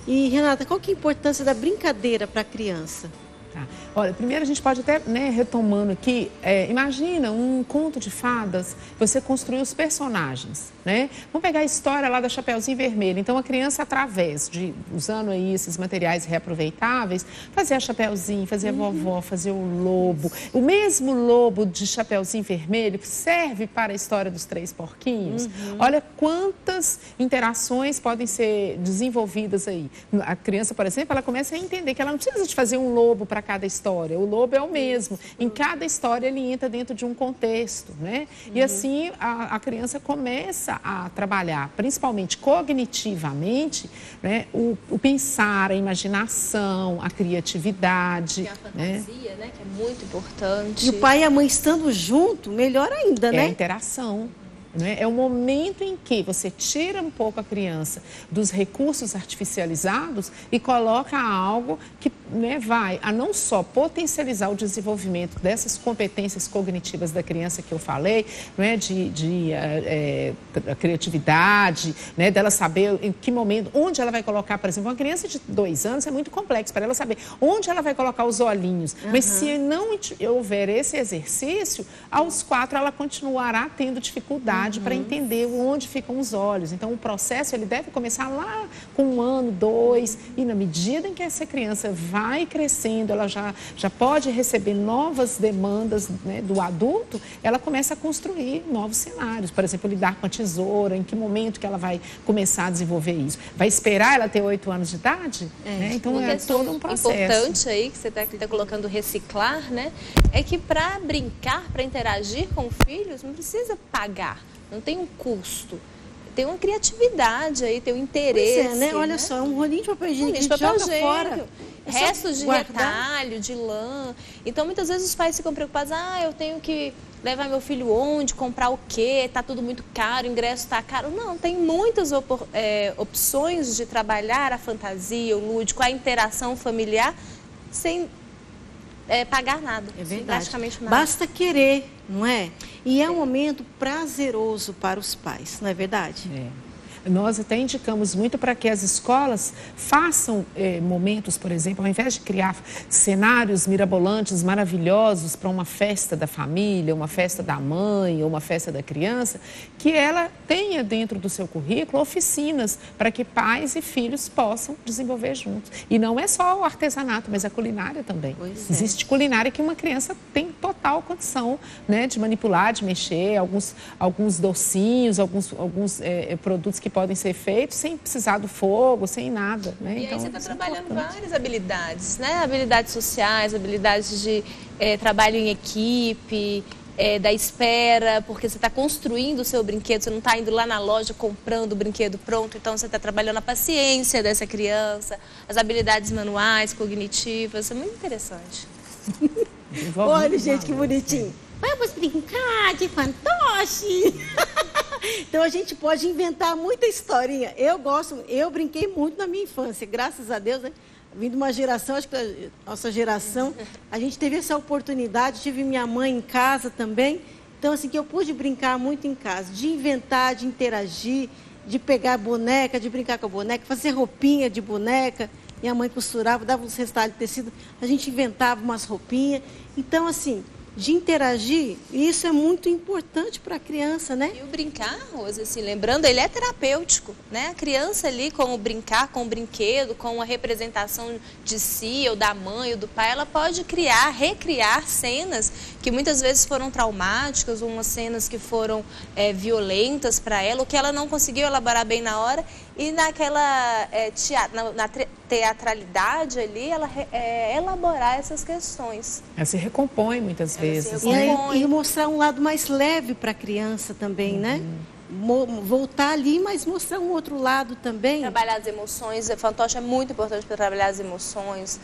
E, Renata, qual que é a importância da brincadeira para a criança? Tá. Olha, primeiro a gente pode até, né, retomando aqui, imagina um conto de fadas, você construir os personagens, né? Vamos pegar a história lá da Chapeuzinho Vermelho. Então, a criança, através de, usando aí esses materiais reaproveitáveis, fazer a Chapeuzinho, fazer a vovó, fazer o lobo. O mesmo lobo de Chapeuzinho Vermelho serve para a história dos 3 porquinhos. Olha quantas interações podem ser desenvolvidas aí. A criança, por exemplo, ela começa a entender que ela não precisa de fazer um lobo para cada história. O lobo é o mesmo. Em cada história ele entra dentro de um contexto, né? E assim a criança começa a trabalhar, principalmente cognitivamente, né? O pensar, a imaginação, a criatividade. E a fantasia, né? Que é muito importante. E o pai e a mãe estando junto, melhor ainda, né? É a interação. É o momento em que você tira um pouco a criança dos recursos artificializados e coloca algo que, né, vai a não só potencializar o desenvolvimento dessas competências cognitivas da criança que eu falei, né, a criatividade, né, dela saber em que momento, onde ela vai colocar, por exemplo, uma criança de 2 anos é muito complexo para ela saber onde ela vai colocar os olhinhos. Mas se não houver esse exercício, aos 4 ela continuará tendo dificuldade idade para entender onde ficam os olhos. Então, o processo ele deve começar lá com 1 ano, 2, e na medida em que essa criança vai crescendo, ela já pode receber novas demandas, né, do adulto, ela começa a construir novos cenários. Por exemplo, lidar com a tesoura, em que momento que ela vai começar a desenvolver isso. Vai esperar ela ter 8 anos de idade? Né? Então, é todo um processo. Importante aí, que você está colocando reciclar, né? É que para brincar, para interagir com filhos, não precisa pagar, não tem um custo. Tem uma criatividade aí, tem um interesse. Pois é, né? Olha só, um rolinho de papel higiênico que joga fora. Restos de retalho, de lã. Então, muitas vezes os pais ficam preocupados. Eu tenho que levar meu filho onde, comprar o quê? Está tudo muito caro, o ingresso está caro. Não, tem muitas opções de trabalhar a fantasia, o lúdico, a interação familiar, sem pagar nada. É verdade. Praticamente nada. Basta querer, não é? E é um momento prazeroso para os pais, não é verdade? Nós até indicamos muito para que as escolas façam momentos, por exemplo, ao invés de criar cenários mirabolantes, maravilhosos para uma festa da família, uma festa da mãe ou uma festa da criança, que ela tenha dentro do seu currículo oficinas para que pais e filhos possam desenvolver juntos. E não é só o artesanato, mas a culinária também. Existe culinária que uma criança tem total condição, né, de manipular, de mexer, alguns docinhos, alguns produtos que podem ser feitos sem precisar do fogo, sem nada. Né? E então, aí você está trabalhando várias habilidades, né? Habilidades sociais, habilidades de trabalho em equipe, da espera, porque você está construindo o seu brinquedo, você não está indo lá na loja comprando o brinquedo pronto, então você está trabalhando a paciência dessa criança, as habilidades manuais, cognitivas, é muito interessante. Olha, gente, que bonitinho. Vamos brincar de fantoche. Então a gente pode inventar muita historinha. Eu brinquei muito na minha infância, graças a Deus, né? Vindo de uma geração, acho que a nossa geração, a gente teve essa oportunidade, tive minha mãe em casa também. Então, assim, que eu pude brincar muito em casa, de inventar, de interagir, de pegar boneca, de brincar com a boneca, fazer roupinha de boneca. Minha mãe costurava, dava uns retalhos de tecido, a gente inventava umas roupinhas. Então, assim, de interagir, isso é muito importante para a criança, né? E o brincar, Rosa, assim, lembrando, ele é terapêutico, né? A criança ali, com o brincar, com o brinquedo, com a representação de si, ou da mãe, ou do pai, ela pode recriar cenas que muitas vezes foram traumáticas, ou umas cenas que foram violentas para ela, ou que ela não conseguiu elaborar bem na hora, e naquela na teatralidade ali, ela elaborar essas questões. Ela se recompõe muitas vezes. E mostrar um lado mais leve para a criança também, né? Voltar ali, mas mostrar um outro lado também. Trabalhar as emoções, o fantoche é muito importante para trabalhar as emoções,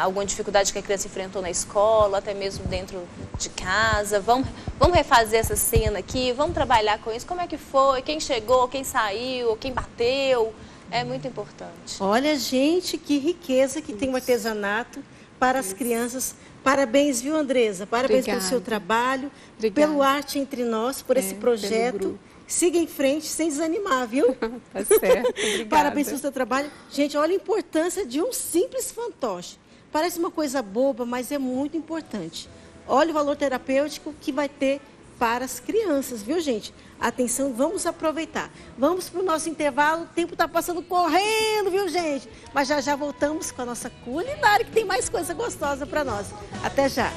alguma dificuldade que a criança enfrentou na escola, até mesmo dentro de casa. Vamos refazer essa cena aqui, vamos trabalhar com isso, como é que foi, quem chegou, quem saiu, quem bateu, é muito importante. Olha, gente, que riqueza que tem o artesanato para as crianças. Parabéns, viu, Andresa? Parabéns pelo seu trabalho, pelo Arte Entre Nós, por esse projeto. Siga em frente sem desanimar, viu? Tá certo, obrigada. Parabéns pelo seu trabalho. Gente, olha a importância de um simples fantoche. Parece uma coisa boba, mas é muito importante. Olha o valor terapêutico que vai ter para as crianças, viu, gente? Atenção, vamos aproveitar. Vamos para o nosso intervalo, o tempo está passando correndo, viu, gente? Mas já voltamos com a nossa culinária, que tem mais coisa gostosa para nós. Até já.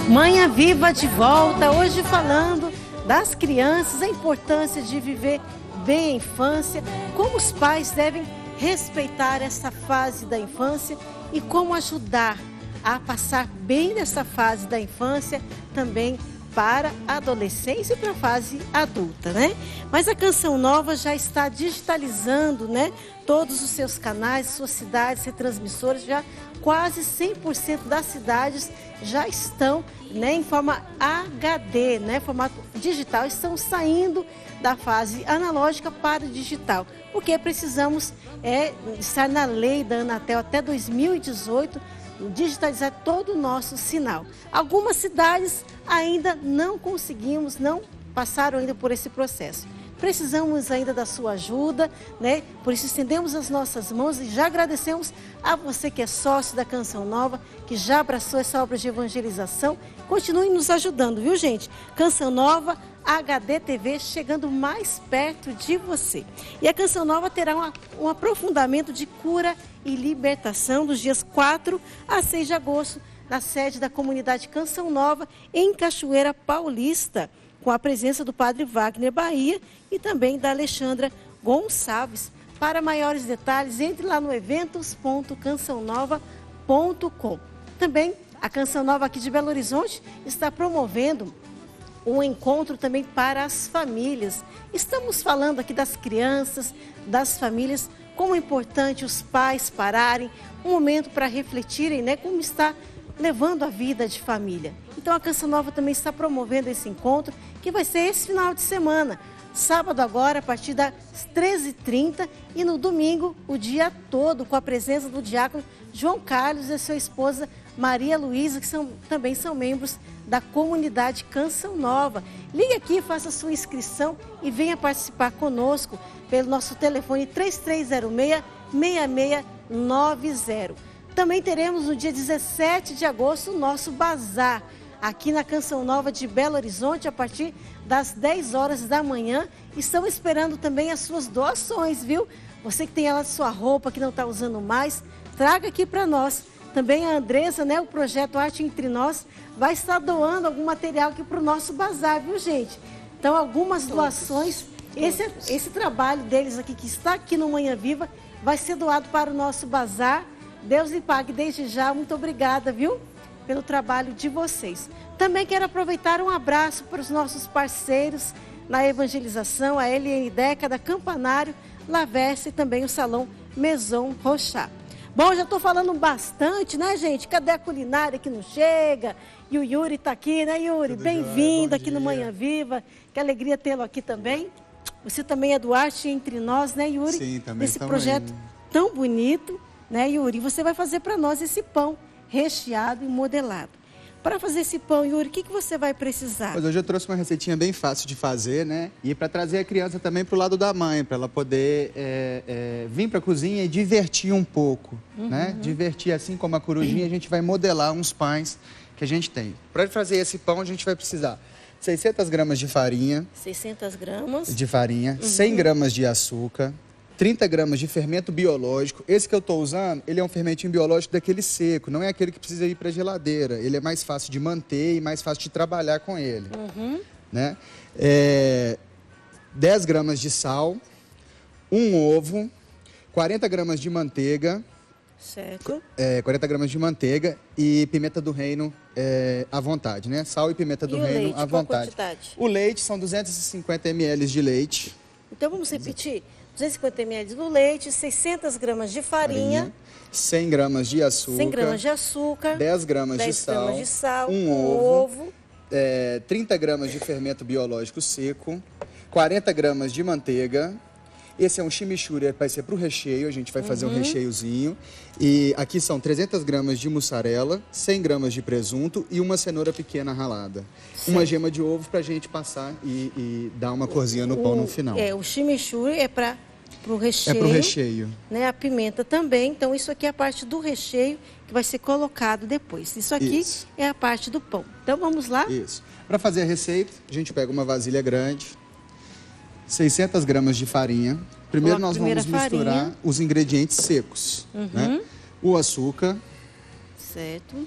Manhã Viva de volta, hoje falando das crianças, a importância de viver bem a infância, como os pais devem respeitar essa fase da infância e como ajudar a passar bem nessa fase da infância também para a adolescência e para a fase adulta, né? Mas a Canção Nova já está digitalizando, né, todos os seus canais, suas cidades, retransmissoras, já quase 100% das cidades já estão, né, em forma HD, né, formato digital, estão saindo da fase analógica para o digital, porque precisamos estar na lei da Anatel até 2018, digitalizar todo o nosso sinal. Algumas cidades ainda não conseguimos, não passaram ainda por esse processo. precisamos ainda da sua ajuda, né? Por isso estendemos as nossas mãos e já agradecemos a você que é sócio da Canção Nova, que já abraçou essa obra de evangelização. Continue nos ajudando, viu, gente? Canção Nova, HD TV, chegando mais perto de você. E a Canção Nova terá um aprofundamento de cura e libertação dos dias 4 a 6 de agosto, na sede da comunidade Canção Nova, em Cachoeira Paulista, com a presença do Padre Wagner Bahia e também da Alexandra Gonçalves. Para maiores detalhes, entre lá no eventos.cançãonova.com. Também a Canção Nova aqui de Belo Horizonte está promovendo um encontro também para as famílias. Estamos falando aqui das crianças, das famílias, como é importante os pais pararem, um momento para refletirem, né, como está levando a vida de família. Então a Canção Nova também está promovendo esse encontro, que vai ser esse final de semana, sábado agora, a partir das 13h30 e no domingo, o dia todo, com a presença do diácono João Carlos e sua esposa Maria Luísa, que também são membros da comunidade Canção Nova. Ligue aqui, faça sua inscrição e venha participar conosco pelo nosso telefone 3306-6690. Também teremos no dia 17 de agosto o nosso bazar, aqui na Canção Nova de Belo Horizonte, a partir das 10 horas da manhã. Estão esperando também as suas doações, viu? Você que tem a sua roupa que não está usando mais, traga aqui para nós. Também a Andressa, né, o projeto Arte Entre Nós, vai estar doando algum material aqui para o nosso bazar, viu, gente? Então, algumas doações, esse trabalho deles aqui, que está aqui no Manhã Viva, vai ser doado para o nosso bazar. Deus lhe pague desde já. Muito obrigada, viu, pelo trabalho de vocês. Também quero aproveitar um abraço para os nossos parceiros na evangelização, a LN Deca, da Campanário, Laversa e também o Salão Maison Rochá. Bom, já estou falando bastante, né, gente? Cadê a culinária que não chega? E o Yuri está aqui, né, Yuri? Bem-vindo aqui no Manhã Viva. Que alegria tê-lo aqui também. Você também é do Arte Entre Nós, né, Yuri? Sim, também. Desse projeto tão bonito, né, Yuri? Você vai fazer para nós esse pão recheado e modelado. Para fazer esse pão, Yuri, o que você vai precisar? Pois hoje eu trouxe uma receitinha bem fácil de fazer, né? E para trazer a criança também para o lado da mãe, para ela poder vir para a cozinha e divertir um pouco, né? Divertir, assim como a corujinha, a gente vai modelar uns pães que a gente tem. Para fazer esse pão, a gente vai precisar 600 gramas de farinha. 600 gramas. De farinha, 100 gramas de açúcar, 30 gramas de fermento biológico. Esse que eu estou usando, ele é um fermentinho biológico daquele seco, não é aquele que precisa ir para a geladeira. Ele é mais fácil de manter e mais fácil de trabalhar com ele. Né? 10 gramas de sal, um ovo, 40 gramas de manteiga. Certo. 40 gramas de manteiga e pimenta do reino à vontade, né? Sal e pimenta do reino à vontade. O leite são 250 ml de leite. Então vamos repetir. 250 ml do leite, 600 gramas de farinha, 100 gramas de açúcar, 100 gramas de açúcar, 10 gramas de sal, um ovo, 30 gramas de fermento biológico seco, 40 gramas de manteiga. Esse é um chimichurri, vai ser para o recheio, a gente vai fazer um recheiozinho. E aqui são 300 gramas de mussarela, 100 gramas de presunto e uma cenoura pequena ralada. Sim. Uma gema de ovo para a gente passar e dar uma corzinha no pão no final. O chimichurri é para o recheio. É para o recheio. Né? A pimenta também. Então, isso aqui é a parte do recheio que vai ser colocado depois. Isso aqui é a parte do pão. Então, vamos lá? Isso. Para fazer a receita, a gente pega uma vasilha grande, 600 gramas de farinha. Primeiro nós vamos misturar os ingredientes secos. Né? O açúcar. Certo.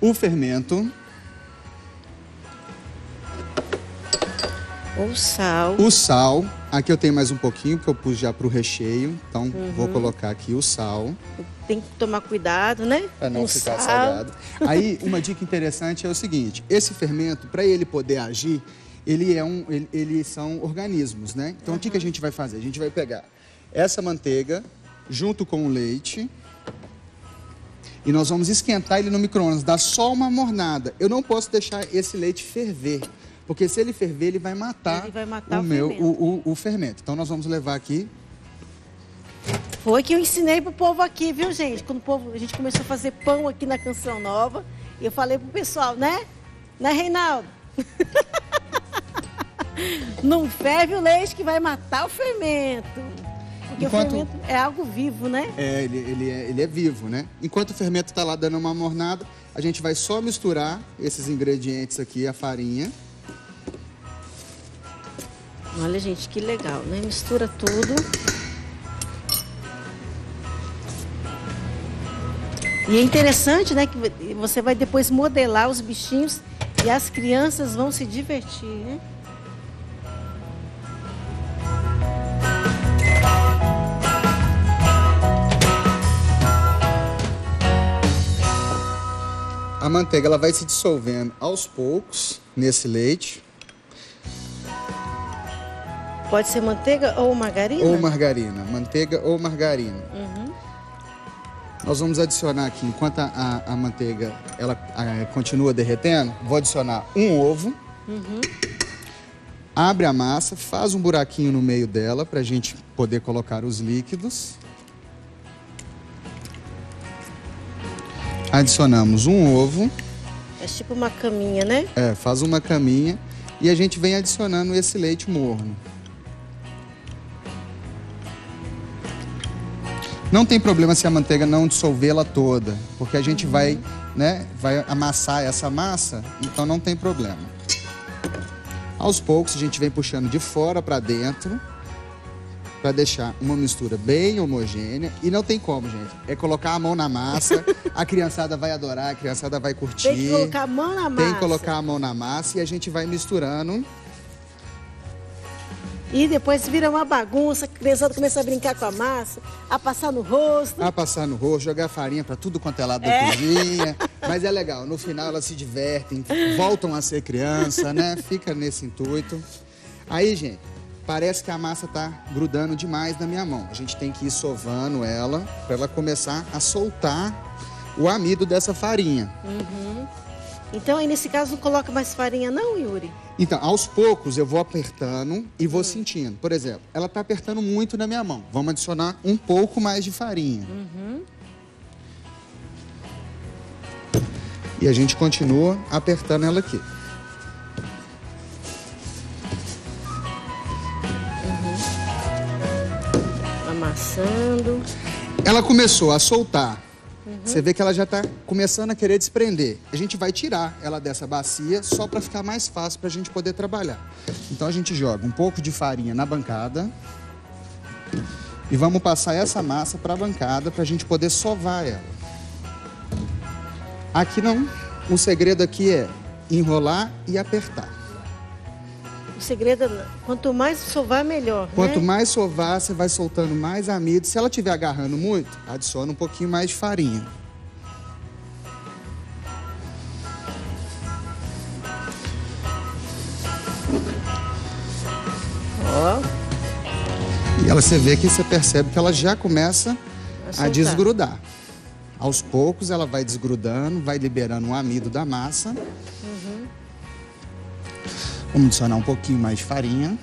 O fermento. O sal. O sal. Aqui eu tenho mais um pouquinho, que eu pus já para o recheio. Então, vou colocar aqui o sal. Tem que tomar cuidado, né? Para não ficar salgado. Aí, uma dica interessante é o seguinte. Esse fermento, para ele poder agir, eles são organismos, né? Então, o que a gente vai fazer? A gente vai pegar essa manteiga junto com o leite e nós vamos esquentar ele no micro-ondas, dar só uma mornada. Eu não posso deixar esse leite ferver, porque se ele ferver, ele vai matar, o fermento. Então, nós vamos levar aqui. Foi que eu ensinei pro povo aqui, viu, gente? Quando a gente começou a fazer pão aqui na Canção Nova, eu falei pro pessoal, né? Né, Reinaldo? Não ferve o leite que vai matar o fermento. Porque o fermento é algo vivo, né? Ele é vivo, né? Enquanto o fermento está lá dando uma mornada, a gente vai só misturar esses ingredientes aqui, a farinha. Olha, gente, que legal, né? Mistura tudo. E é interessante, né, que você vai depois modelar os bichinhos e as crianças vão se divertir, né? A manteiga ela vai se dissolvendo aos poucos nesse leite. Pode ser manteiga ou margarina? Ou margarina, manteiga ou margarina. Nós vamos adicionar aqui, enquanto a manteiga ela continua derretendo, vou adicionar um ovo. Abre a massa, faz um buraquinho no meio dela para a gente poder colocar os líquidos. Adicionamos um ovo. É tipo uma caminha, né? Faz uma caminha e a gente vem adicionando esse leite morno. Não tem problema se a manteiga não dissolvê-la toda, porque a gente vai amassar essa massa, então não tem problema. Aos poucos a gente vem puxando de fora para dentro, para deixar uma mistura bem homogênea. E não tem como, gente. É colocar a mão na massa, a criançada vai adorar, a criançada vai curtir. Tem que colocar a mão na massa. Tem que colocar a mão na massa e a gente vai misturando. E depois vira uma bagunça, a criançada começa a brincar com a massa, a passar no rosto. A passar no rosto, jogar farinha para tudo quanto é lado da cozinha. Mas é legal, no final elas se divertem, voltam a ser criança, né? Fica nesse intuito. Aí, gente, parece que a massa tá grudando demais na minha mão. A gente tem que ir sovando ela para ela começar a soltar o amido dessa farinha. Então, aí nesse caso, não coloca mais farinha não, Yuri? Então, aos poucos eu vou apertando e vou sentindo. Por exemplo, ela está apertando muito na minha mão. Vamos adicionar um pouco mais de farinha. E a gente continua apertando ela aqui. Amassando. Ela começou a soltar. Você vê que ela já está começando a querer desprender. A gente vai tirar ela dessa bacia só para ficar mais fácil para a gente poder trabalhar. Então a gente joga um pouco de farinha na bancada e vamos passar essa massa para a bancada para a gente poder sovar ela. Aqui não, o segredo aqui é enrolar e apertar. O segredo é, quanto mais sovar, melhor, Quanto né? mais sovar, você vai soltando mais amido. Se ela estiver agarrando muito, adiciona um pouquinho mais de farinha. E ela, você vê que você percebe que ela já começa a desgrudar. Aos poucos ela vai desgrudando, vai liberando o amido da massa. Vamos adicionar um pouquinho mais de farinha.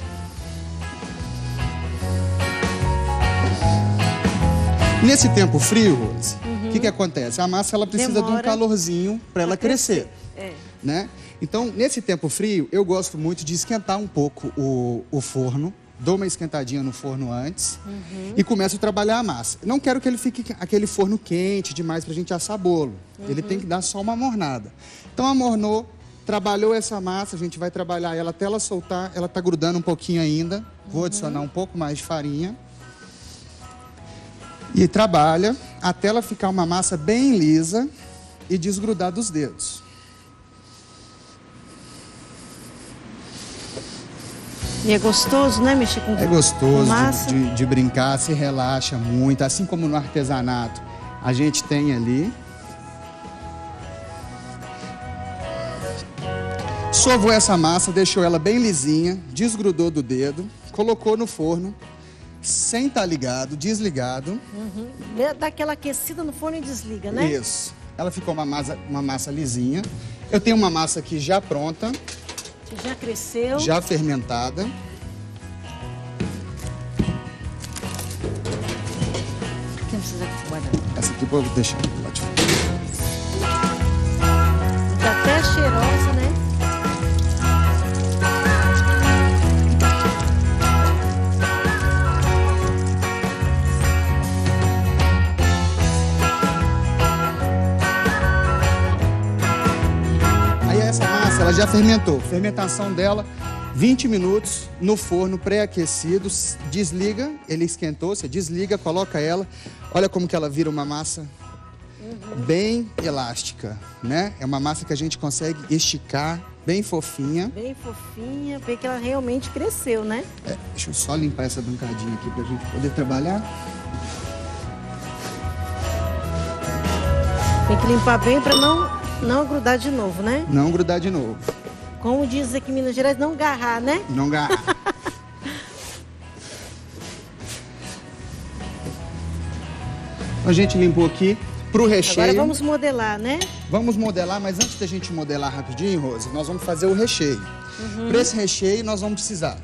Nesse tempo frio, Rose, o que acontece? A massa ela precisa de um calorzinho para ela crescer. Né? Então, nesse tempo frio, eu gosto muito de esquentar um pouco o forno. Dou uma esquentadinha no forno antes e começo a trabalhar a massa. Não quero que ele fique aquele forno quente demais para a gente assar bolo. Ele tem que dar só uma mornada. Então, amornou. Trabalhou essa massa, a gente vai trabalhar ela até ela soltar. Ela está grudando um pouquinho ainda. Vou adicionar um pouco mais de farinha. E trabalha até ela ficar uma massa bem lisa e desgrudar dos dedos. E é gostoso, né, mexer com massa? É gostoso de brincar, se relaxa muito. Assim como no artesanato, a gente tem ali. Sovou essa massa, deixou ela bem lisinha, desgrudou do dedo, colocou no forno, sem estar ligado, desligado. Dá aquela aquecida no forno e desliga, né? Isso. Ela ficou uma massa lisinha. Eu tenho uma massa aqui já pronta. Que já cresceu. Já fermentada. Quem precisa guardar? Essa aqui eu vou deixar do lado de fora. Tá até cheirosa, né? ela já fermentou. Fermentação dela, 20 minutos no forno pré-aquecido. Desliga, ele esquentou, você desliga, coloca ela. Olha como que ela vira uma massa bem elástica, né? É uma massa que a gente consegue esticar, bem fofinha. Bem fofinha, bem que ela realmente cresceu, né? Deixa eu só limpar essa bancadinha aqui pra gente poder trabalhar. Tem que limpar bem para não grudar de novo, né? Não grudar de novo. Como diz aqui em Minas Gerais, não garrar, né? Não garrar. A gente limpou aqui pro recheio. Agora vamos modelar, né? Vamos modelar, mas antes da gente modelar rapidinho, Rose, nós vamos fazer o recheio. Para esse recheio, nós vamos precisar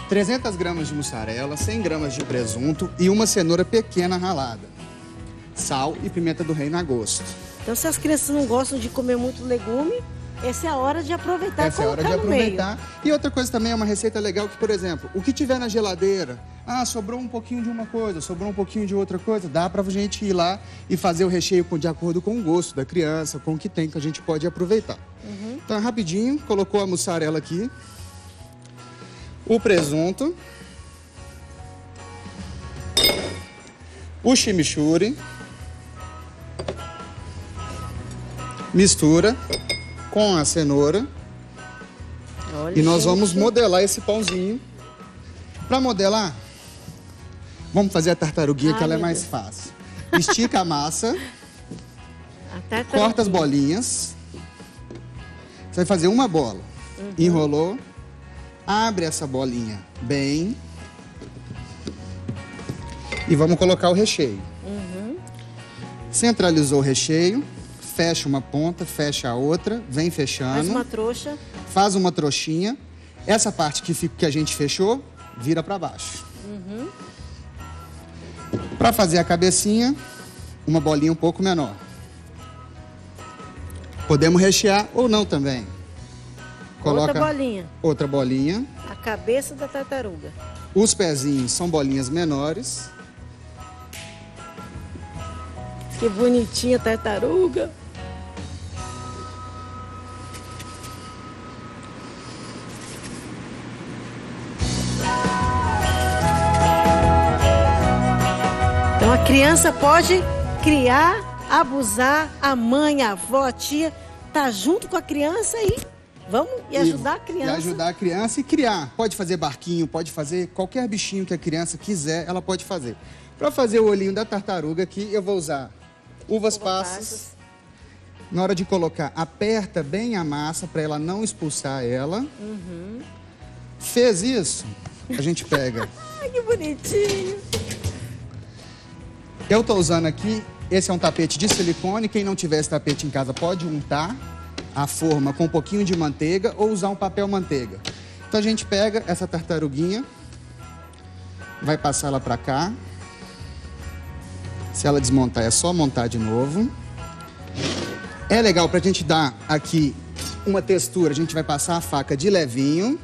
300 gramas de mussarela, 100 gramas de presunto e uma cenoura pequena ralada. Sal e pimenta do reino a gosto. Então, se as crianças não gostam de comer muito legume, essa é a hora de aproveitar e Essa é a hora de aproveitar. E outra coisa também, é uma receita legal que, por exemplo, o que tiver na geladeira, sobrou um pouquinho de uma coisa, sobrou um pouquinho de outra coisa, dá pra gente ir lá e fazer o recheio de acordo com o gosto da criança, com o que tem, que a gente pode aproveitar. Então, rapidinho, colocou a mussarela aqui, o presunto, o chimichurri, mistura com a cenoura. Olha, e nós gente, vamos modelar esse pãozinho. Para modelar, vamos fazer a tartaruguinha, que ela é mais fácil. Estica a massa, corta as bolinhas. Você vai fazer uma bola. Enrolou, abre essa bolinha bem e vamos colocar o recheio. Centralizou o recheio. Fecha uma ponta, fecha a outra, vem fechando. Faz uma trouxa. Faz uma trouxinha. Essa parte que a gente fechou, vira para baixo. Para fazer a cabecinha, uma bolinha um pouco menor. Podemos rechear ou não também. Coloca outra bolinha. Outra bolinha. A cabeça da tartaruga. Os pezinhos são bolinhas menores. Que bonitinha a tartaruga. Então a criança pode criar, abusar, a mãe, a avó, a tia, tá junto com a criança e ajudar a criança. E ajudar a criança e criar. Pode fazer barquinho, pode fazer qualquer bichinho que a criança quiser, ela pode fazer. Para fazer o olhinho da tartaruga aqui, eu vou usar uvas passas. Na hora de colocar, aperta bem a massa para ela não expulsar ela. Fez isso, a gente pega. Ai, que bonitinho. Eu tô usando aqui, esse é um tapete de silicone. Quem não tiver esse tapete em casa pode untar a forma com um pouquinho de manteiga ou usar um papel manteiga. Então a gente pega essa tartaruguinha, vai passar ela para cá. Se ela desmontar, é só montar de novo. É legal pra gente dar aqui uma textura. A gente vai passar a faca de levinho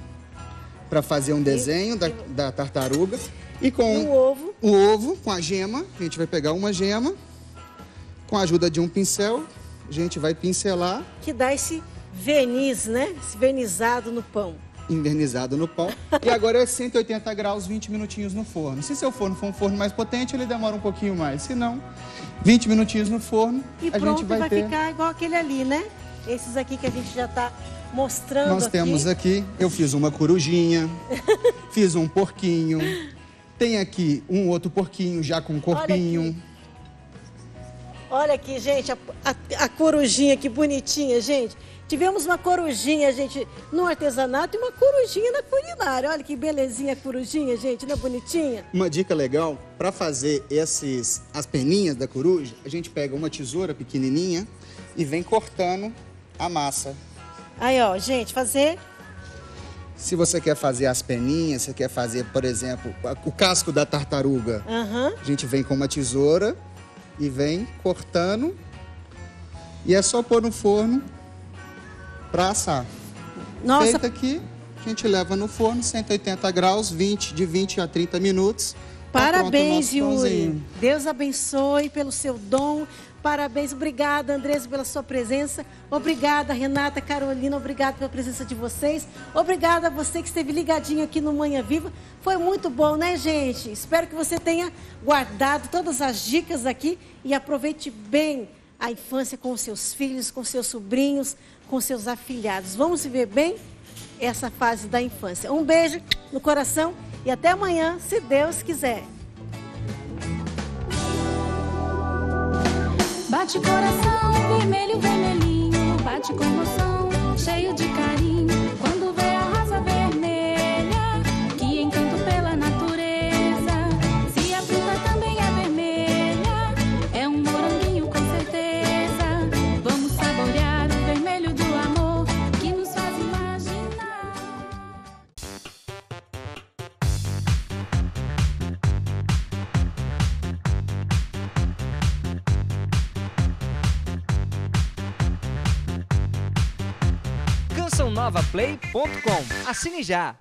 para fazer um desenho da tartaruga. E com o ovo, com a gema, a gente vai pegar uma gema. Com a ajuda de um pincel, a gente vai pincelar. Que dá esse verniz, né? Esse vernizado no pão. Invernizado no pão. E agora é 180 graus, 20 minutinhos no forno. Se seu forno for um forno mais potente, ele demora um pouquinho mais. Se não, 20 minutinhos no forno, e a gente vai ficar igual aquele ali, né? Esses aqui que a gente já está mostrando. Nós temos aqui, eu fiz uma corujinha, fiz um porquinho, tem aqui um outro porquinho já com um corpinho. Olha aqui, gente, a corujinha, que bonitinha, gente. Tivemos uma corujinha, gente, no artesanato e uma corujinha na culinária. Olha que belezinha a corujinha, gente, não é bonitinha? Uma dica legal, para fazer as peninhas da coruja, a gente pega uma tesoura pequenininha e vem cortando a massa. Aí, ó, gente, fazer... Se você quer fazer as peninhas, você quer fazer, por exemplo, o casco da tartaruga, a gente vem com uma tesoura e vem cortando e é só pôr no forno para assar. Nossa. Feito aqui, a gente leva no forno, 180 graus, de 20 a 30 minutos. Parabéns, Yuri. Deus abençoe pelo seu dom. parabéns. Obrigada, Andressa, pela sua presença. Obrigada, Renata, Carolina, obrigada pela presença de vocês. Obrigada a você que esteve ligadinho aqui no Manhã Viva. Foi muito bom, né, gente? Espero que você tenha guardado todas as dicas aqui e aproveite bem a infância com os seus filhos, com seus sobrinhos, com seus afilhados. Vamos viver bem essa fase da infância. Um beijo no coração e até amanhã, se Deus quiser. Bate coração, vermelho, vermelhinho, bate com emoção, cheio de carinho, quando vê a rosa vermelha, que encanto pela natureza. Se a fruta também é vermelha, é um moranguinho com certeza. Vamos saborear o vermelho do amor, que nos faz imaginar. cançãonovaplay.com. Assine já!